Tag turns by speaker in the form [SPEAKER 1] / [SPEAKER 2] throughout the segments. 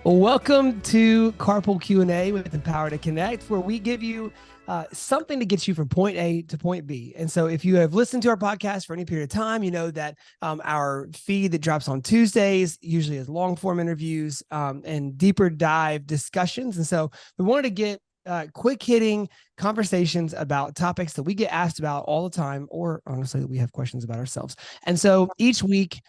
[SPEAKER 1] Welcome to Carpool Q&A with Empower to Connect, where we give you something to get you from point A to point B. And so if you have listened to our podcast for any period of time, you know that our feed that drops on Tuesdays usually has long form interviews and deeper dive discussions. And so we wanted to get quick hitting conversations about topics that we get asked about all the time, or honestly, that we have questions about ourselves. And so each week,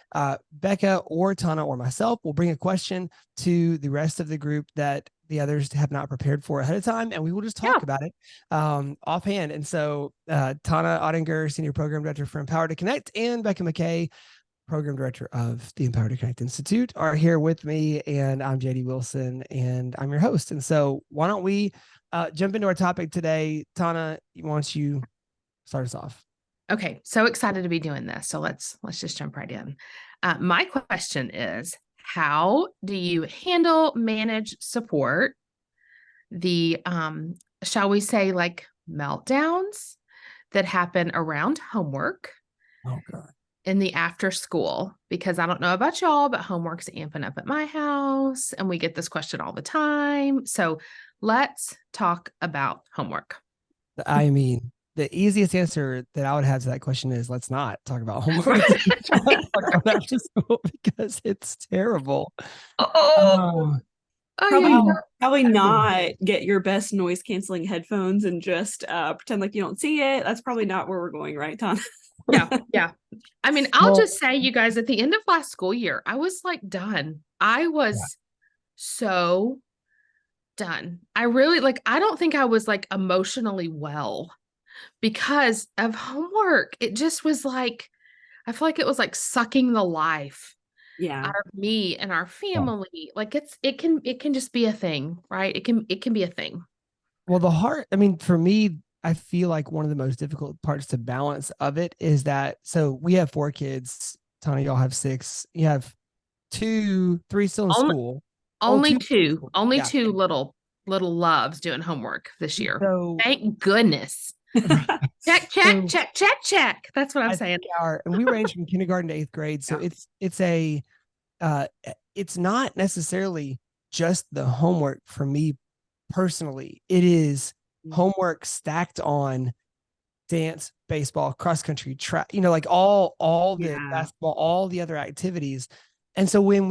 [SPEAKER 1] Becca or Tona or myself will bring a question to the rest of the group that the others have not prepared for ahead of time, and we will just talk about it offhand. And so Tona Ottinger, Senior Program Director for Empower to Connect, and Becca McKay, Program Director of the Empower to Connect Institute, are here with me, and I'm JD Wilson, and I'm your host. And so why don't we jump into our topic today. Tona, why don't you start us off?
[SPEAKER 2] Okay, so excited to be doing this. So let's just jump right in. My question is, how do you manage, support the, shall we say, like meltdowns that happen around homework?
[SPEAKER 1] Oh God.
[SPEAKER 2] In the after school? Because I don't know about y'all, but homework's amping up at my house, and we get this question all the time. So let's talk about homework.
[SPEAKER 1] I mean, the easiest answer that I would have to that question is let's not talk about homework after school because it's terrible.
[SPEAKER 2] Oh,
[SPEAKER 3] Probably not get your best noise canceling headphones and just pretend like you don't see it. That's probably not where we're going, right, Tom?
[SPEAKER 2] Yeah. I mean, I'll just say, you guys, at the end of last school year, I was like done. I was so done. I don't think I was like emotionally well because of homework. It just was like, I feel like it was like sucking the life out of me and our family. Like it can just be a thing, right? It can be a thing.
[SPEAKER 1] Well, for me, I feel like one of the most difficult parts to balance of it is that, so we have 4 kids. Tony, y'all have 6. You have 2, 3 still in school.
[SPEAKER 2] Only two little loves doing homework this year.
[SPEAKER 1] So,
[SPEAKER 2] thank goodness. Check. That's what I'm saying.
[SPEAKER 1] And we range from kindergarten to 8th grade. So it's not necessarily just the homework for me personally. It is homework stacked on dance, baseball, cross country, track, like all the basketball, all the other activities. And so when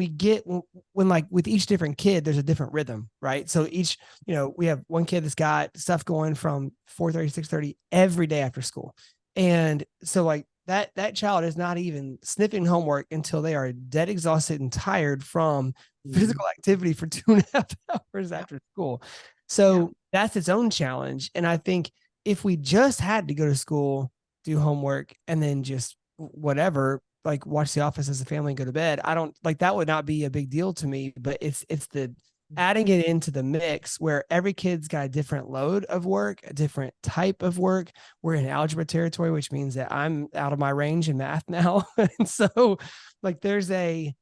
[SPEAKER 1] like with each different kid, there's a different rhythm, right? So each, we have one kid that's got stuff going from 4:30, 6:30 every day after school. And so like that child is not even sniffing homework until they are dead exhausted and tired from physical activity for 2.5 hours after school. So that's its own challenge. And I think if we just had to go to school, do homework, and then just whatever, like watch The Office as a family and go to bed, I don't like that would not be a big deal to me, but it's the adding it into the mix where every kid's got a different load of work, a different type of work. We're in algebra territory, which means that I'm out of my range in math now. And so like there's a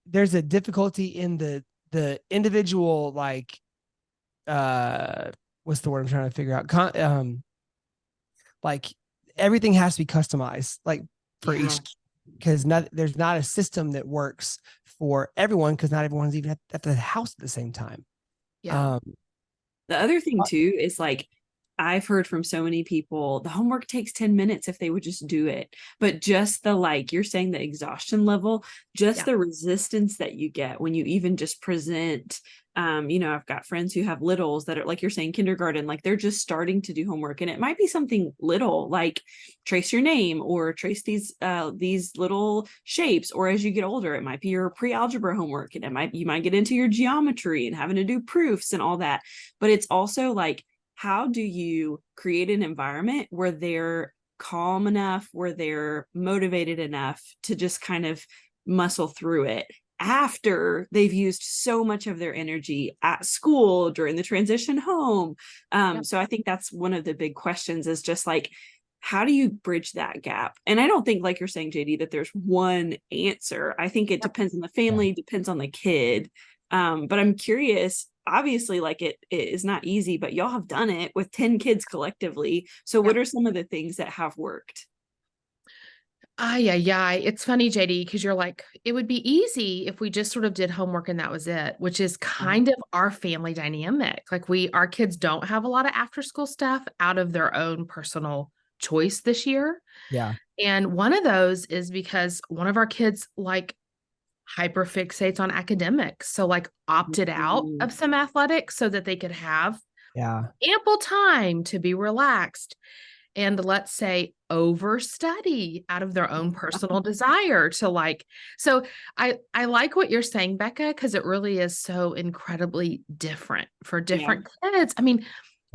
[SPEAKER 1] difficulty in the individual, like what's the word I'm trying to figure out? Like everything has to be customized, like for each, because there's not a system that works for everyone, because not everyone's even at the house at the same time.
[SPEAKER 3] The other thing too is like, I've heard from so many people, the homework takes 10 minutes if they would just do it. But just the, like you're saying, the exhaustion level, the resistance that you get when you even just present. I've got friends who have littles that are, like you're saying, kindergarten, like they're just starting to do homework, and it might be something little like trace your name or trace these little shapes. Or as you get older, it might be your pre-algebra homework, and you might get into your geometry and having to do proofs and all that. But it's also like, how do you create an environment where they're calm enough, where they're motivated enough to just kind of muscle through it after they've used so much of their energy at school during the transition home? So I think that's one of the big questions, is just like, how do you bridge that gap? And I don't think, like you're saying, JD, that there's one answer. I think it depends on the family, depends on the kid. But I'm curious, obviously, like it is not easy, but y'all have done it with 10 kids collectively. So what are some of the things that have worked?
[SPEAKER 2] Yeah. It's funny, JD, because you're like, it would be easy if we just sort of did homework and that was it, which is kind of our family dynamic. Like our kids don't have a lot of after school stuff out of their own personal choice this year.
[SPEAKER 1] Yeah.
[SPEAKER 2] And one of those is because one of our kids like hyper fixates on academics. So like opted out of some athletics so that they could have
[SPEAKER 1] Yeah.
[SPEAKER 2] ample time to be relaxed and, let's say, overstudy out of their own personal desire to like. So I like what you're saying, Becca, because it really is so incredibly different for different kids. I mean,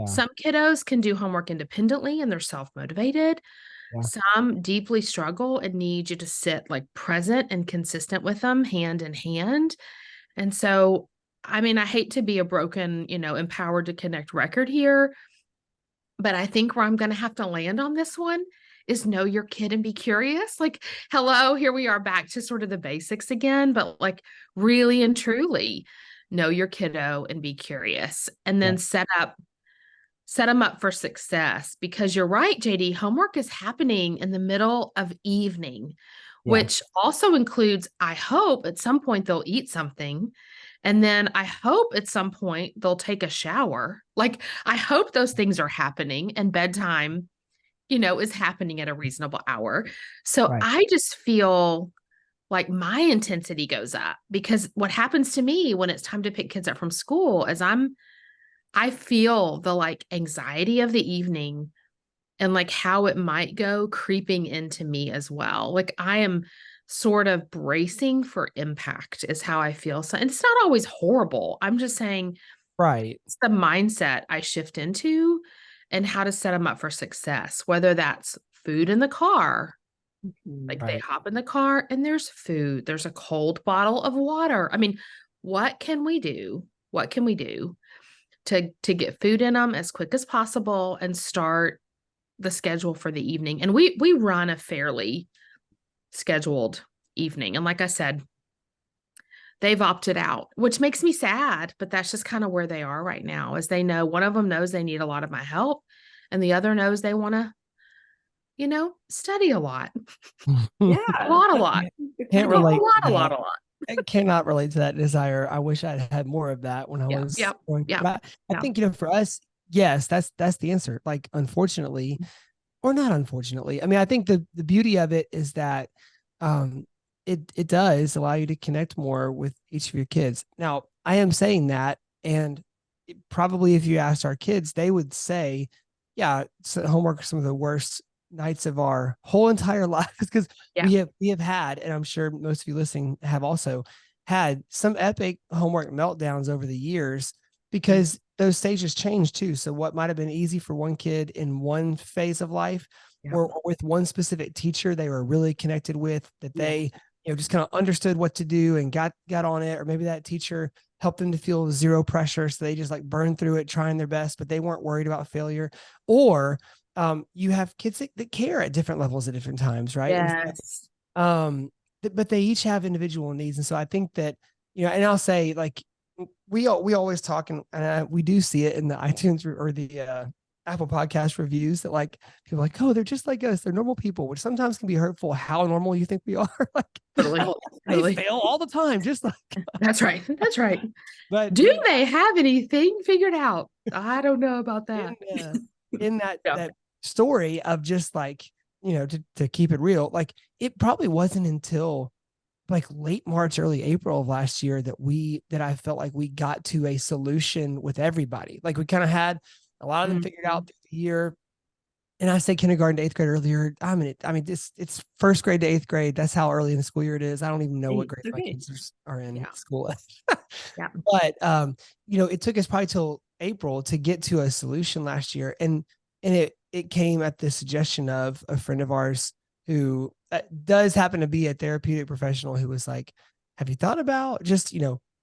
[SPEAKER 2] some kiddos can do homework independently and they're self-motivated.
[SPEAKER 1] Yeah.
[SPEAKER 2] Some deeply struggle and need you to sit like present and consistent with them hand in hand. And so, I mean, I hate to be a broken, empowered to connect record here, but I think where I'm going to have to land on this one is know your kid and be curious. Like, hello, here we are back to sort of the basics again, but like really and truly know your kiddo and be curious, and then set them up for success, because you're right, JD, homework is happening in the middle of evening, which also includes, I hope at some point they'll eat something. And then I hope at some point they'll take a shower. Like, I hope those things are happening and bedtime, is happening at a reasonable hour. So I just feel like my intensity goes up, because what happens to me when it's time to pick kids up from school is I feel the like anxiety of the evening and like how it might go creeping into me as well. Like I am sort of bracing for impact is how I feel. So it's not always horrible. I'm just saying it's the mindset I shift into and how to set them up for success, whether that's food in the car. Like they hop in the car and there's food, there's a cold bottle of water. I mean, what can we do? What can we do to get food in them as quick as possible and start the schedule for the evening? And we run a fairly scheduled evening. And like I said, they've opted out, which makes me sad, but that's just kind of where they are right now, as they know, one of them knows they need a lot of my help and the other knows they want to, study a lot. A lot.
[SPEAKER 1] Can't relate.
[SPEAKER 2] A lot.
[SPEAKER 1] I cannot relate to that desire. I wish I'd had more of that when I was going. But I think, for us, yes, that's the answer. Like, unfortunately, or not unfortunately, I mean, I think the beauty of it is that it does allow you to connect more with each of your kids. Now, I am saying that, and probably if you asked our kids, they would say, yeah, homework is some of the worst nights of our whole entire lives, because we have had, and I'm sure most of you listening have also had, some epic homework meltdowns over the years, because those stages change too. So what might have been easy for one kid in one phase of life, or with one specific teacher they were really connected with, that they just kind of understood what to do and got on it, or maybe that teacher helped them to feel zero pressure, so they just like burned through it trying their best, but they weren't worried about failure. Or you have kids that care at different levels at different times, right?
[SPEAKER 2] Yes.
[SPEAKER 1] But they each have individual needs. And so I think that, and I'll say, like, we always talk, and we do see it in the iTunes or the Apple podcast reviews, that like people are like, oh, they're just like us. They're normal people, which sometimes can be hurtful. How normal you think we are? Like, they fail all the time. Just like,
[SPEAKER 2] that's right. But
[SPEAKER 1] do
[SPEAKER 2] they have anything figured out? I don't know about that.
[SPEAKER 1] In that story of just like, to keep it real, like it probably wasn't until like late March, early April of last year that I felt like we got to a solution with everybody. Like we kind of had a lot of them figured out through the year. And I say kindergarten to eighth grade earlier. I mean, it's first grade to eighth grade. That's how early in the school year it is. I don't even know what grade my kids are in school. But it took us probably till April to get to a solution last year. And it came at the suggestion of a friend of ours who does happen to be a therapeutic professional, who was like, have you thought about just,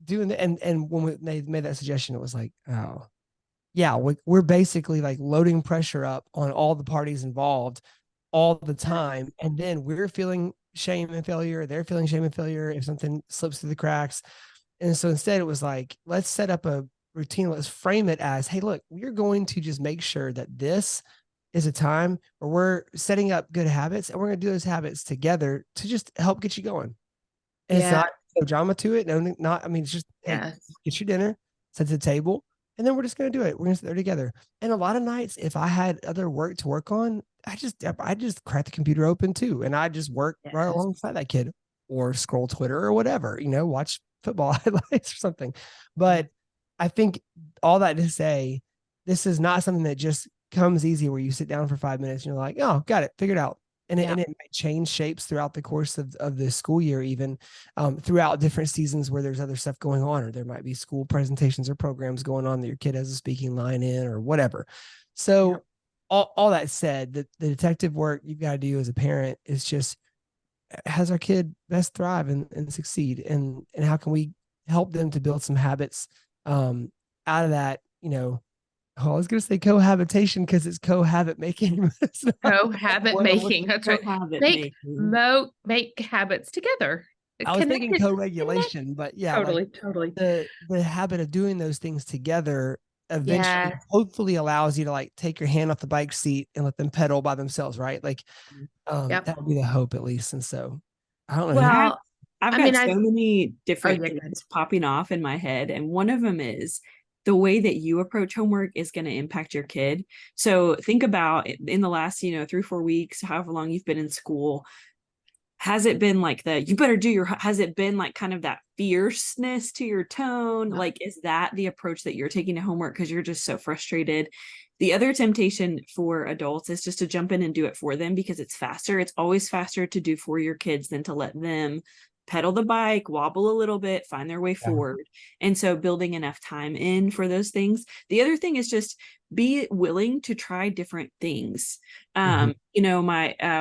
[SPEAKER 1] doing it? And when they made that suggestion, it was like, oh, yeah, we're basically like loading pressure up on all the parties involved all the time. And then we're feeling shame and failure. They're feeling shame and failure if something slips through the cracks. And so instead it was like, let's set up a routine. Let's frame it as, hey, look, we're going to just make sure that this is a time where we're setting up good habits, and we're going to do those habits together to just help get you going. And it's
[SPEAKER 2] Yeah.
[SPEAKER 1] not no drama to it. No, not, I mean, it's just, hey,
[SPEAKER 2] Yes.
[SPEAKER 1] get your dinner, set the table, and then we're just going to do it. We're going to sit there together. And a lot of nights, if I had other work to work on, I just crack the computer open too. And I just work right
[SPEAKER 3] Yes.
[SPEAKER 1] alongside that kid, or scroll Twitter or whatever, watch football highlights or something. But I think all that to say, this is not something that just comes easy where you sit down for 5 minutes and you're like, oh, got it, figured out. And,
[SPEAKER 2] Yeah.
[SPEAKER 1] and it might change shapes throughout the course of the school year, even throughout different seasons where there's other stuff going on, or there might be school presentations or programs going on that your kid has a speaking line in or whatever. So
[SPEAKER 2] Yeah.
[SPEAKER 1] all that said, the detective work you've got to do as a parent is just, has our kid best thrive and succeed, and how can we help them to build some habits out of that, I was going to say cohabitation because it's cohabit making.
[SPEAKER 2] Co-habit making. That's right.
[SPEAKER 3] Habit
[SPEAKER 2] Make
[SPEAKER 3] making.
[SPEAKER 2] make habits together.
[SPEAKER 1] I was thinking
[SPEAKER 2] Connected.
[SPEAKER 1] co-regulation, but yeah,
[SPEAKER 2] Totally,
[SPEAKER 1] like
[SPEAKER 2] totally.
[SPEAKER 1] the habit of doing those things together eventually
[SPEAKER 2] Yeah.
[SPEAKER 1] hopefully allows you to like take your hand off the bike seat and let them pedal by themselves, right? Like
[SPEAKER 2] Yep.
[SPEAKER 1] that would be the hope, at least. And so I don't know.
[SPEAKER 2] Well,
[SPEAKER 3] I've
[SPEAKER 2] I
[SPEAKER 3] got
[SPEAKER 2] mean,
[SPEAKER 3] so many different
[SPEAKER 2] yeah,
[SPEAKER 3] things popping off in my head. And one of them is the way that you approach homework is going to impact your kid. So think about in the last, 3-4 weeks, however long you've been in school, has it been like you better do has it been like kind of that fierceness to your tone? Like, is that the approach that you're taking to homework because you're just so frustrated? The other temptation for adults is just to jump in and do it for them because it's faster. It's always faster to do for your kids than to let them pedal the bike, wobble a little bit, find their way forward. And so building enough time in for those things. The other thing is just be willing to try different things. My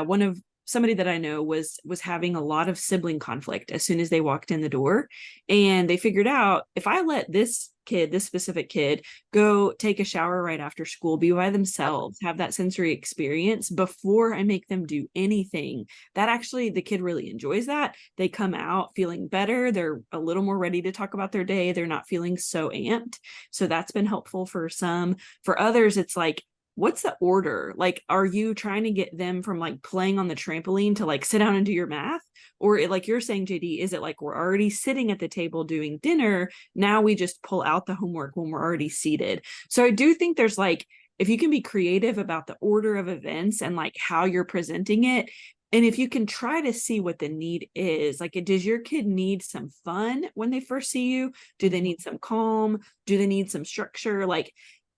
[SPEAKER 3] one of somebody that I know was having a lot of sibling conflict as soon as they walked in the door. And they figured out, if I let this specific kid, go take a shower right after school, be by themselves, have that sensory experience before I make them do anything, that actually the kid really enjoys that. They come out feeling better. They're a little more ready to talk about their day. They're not feeling so amped. So that's been helpful for some. For others, it's like, what's the order? Like, are you trying to get them from like playing on the trampoline to like sit down and do your math? Or like you're saying, JD, is it like we're already sitting at the table doing dinner? Now we just pull out the homework when we're already seated. So I do think there's like, if you can be creative about the order of events and like how you're presenting it, and if you can try to see what the need is, like, does your kid need some fun when they first see you? Do they need some calm? Do they need some structure? Like,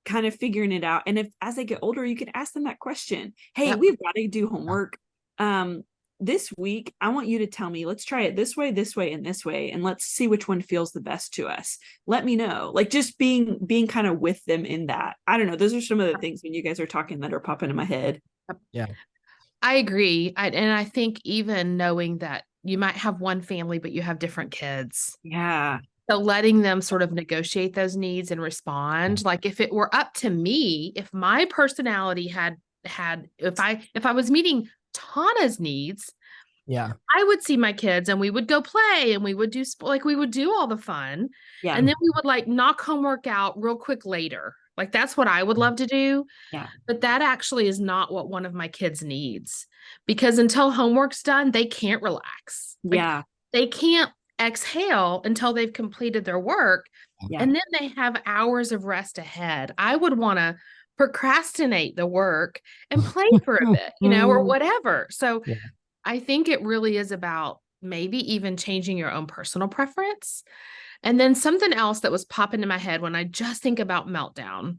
[SPEAKER 3] kind of figuring it out. And if as they get older, you can ask them that question. Hey,
[SPEAKER 2] Yep.
[SPEAKER 3] we've got to do homework this week. I want you to tell me, let's try it this way, and this way, and let's see which one feels the best to us. Let me know. Like, just being kind of with them in that. I don't know. Those are some of the things when you guys are talking that are popping in my head.
[SPEAKER 1] Yeah.
[SPEAKER 2] I agree. And I think even knowing that you might have one family, but you have different kids.
[SPEAKER 3] Yeah.
[SPEAKER 2] So letting them sort of negotiate those needs and respond. Like, if it were up to me, if my personality if I was meeting Tana's needs,
[SPEAKER 1] Yeah.
[SPEAKER 2] I would see my kids and we would go play and we would do we would do all the fun.
[SPEAKER 3] Yeah.
[SPEAKER 2] And then we would like knock homework out real quick later. Like, that's what I would love to do.
[SPEAKER 3] Yeah.
[SPEAKER 2] But that actually is not what one of my kids needs, because until homework's done, they can't relax.
[SPEAKER 3] Yeah.
[SPEAKER 2] They can't exhale until they've completed their work.
[SPEAKER 3] Yeah.
[SPEAKER 2] And then they have hours of rest ahead. I would want to procrastinate the work and play for a bit, or whatever. So
[SPEAKER 1] Yeah.
[SPEAKER 2] I think it really is about maybe even changing your own personal preference. And then something else that was popping in my head when I just think about meltdown.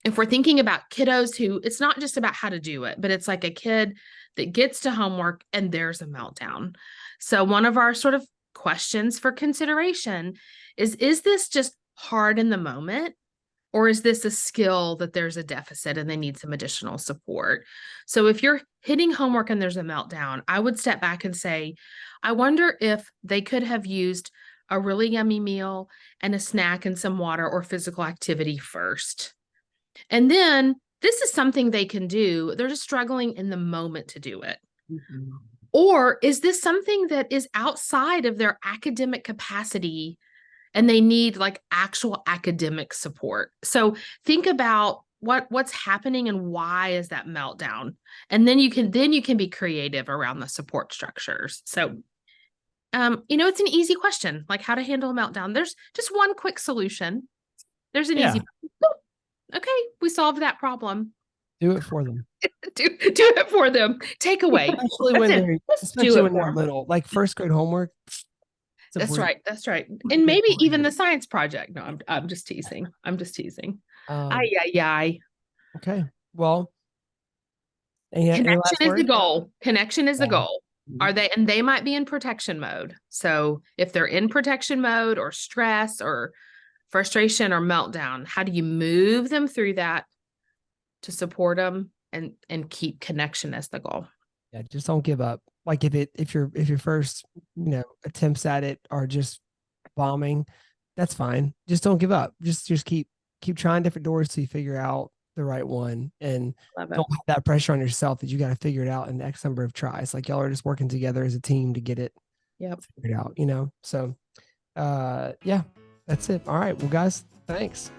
[SPEAKER 2] If we're thinking about kiddos who, it's not just about how to do it, but it's like a kid that gets to homework and there's a meltdown. So one of our sort of questions for consideration is this just hard in the moment? Or is this a skill that there's a deficit and they need some additional support? So if you're hitting homework and there's a meltdown, I would step back and say, I wonder if they could have used a really yummy meal and a snack and some water or physical activity first. And then this is something they can do. They're just struggling in the moment to do it.
[SPEAKER 3] Mm-hmm.
[SPEAKER 2] Or is this something that is outside of their academic capacity and they need like actual academic support? So think about what's happening and why is that meltdown? And then you can be creative around the support structures. So it's an easy question, like how to handle a meltdown. There's just one quick solution. There's an easy, okay, we solved that problem.
[SPEAKER 1] Do it for them.
[SPEAKER 2] do it for them. Take away.
[SPEAKER 1] Especially when they're little, like first grade homework.
[SPEAKER 2] That's right. And maybe even the science project. No, I'm just teasing.
[SPEAKER 1] Okay. Well,
[SPEAKER 2] connection is the goal. Connection is the goal. Are they? And they might be in protection mode. So if they're in protection mode or stress or frustration or meltdown, how do you move them through that to support them and keep connection as the goal?
[SPEAKER 1] Yeah, just don't give up. Like if your first attempts at it are just bombing, that's fine. Just don't give up. Just keep trying different doors till you figure out the right one, and don't have that pressure on yourself that you got to figure it out in X number of tries. Like y'all are just working together as a team to get it figured out. So yeah, that's it. All right, well guys, thanks.